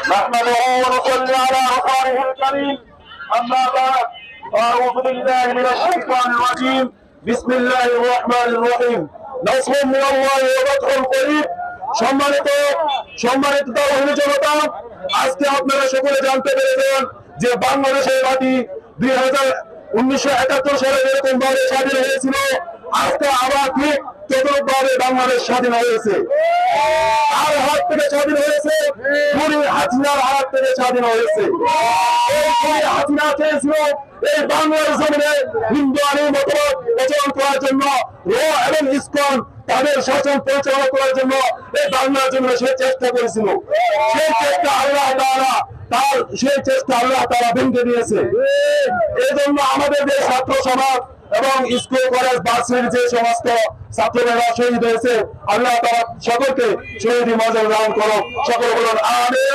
نحمده ونصلي على رسوله الكريم أما بعد أعوذ بالله من الشيطان الرجيم بسم الله الرحمن الرحيم نصر من الله وفتح قريب সম্মানিত তাওহীদ জনতা, আজকে আপনারা সকলে জানতে পেরেছেন যে বাংলাদেশের মাটি 1971 সালে যেরকম ভাবে স্বাধীন হয়েছিল, আজকে আবার ঠিক তদ্রুপভাবে বাংলাদেশ স্বাধীন হয়েছে। আর হাত থেকে স্বাধীন হয়েছে, খুনি হাসিনার হাত থেকে স্বাধীন হয়েছে। এই খুনি হাসিনা চেয়েছিল এই বাংলার জমিনে হিন্দু আইনের মতবাদ প্রচলন করার জন্য, এবং ইসকন তাদের শাসন পরিচালনা করার জন্য এই বাংলার জন্য সে চেষ্টা করেছিল। সেই চেষ্টা আল্লাহ তাআলা ভেঙে দিয়েছে। এই জন্য আমাদের যে ছাত্র সমাজ এবং স্কুল কলেজ ভার্সিটির যে সমস্ত ছাত্ররা শহীদ হয়েছে, আল্লাহ তাআলা সকলকে শহীদ মর্যাদা দান করুন। সকল বলুন আমিন।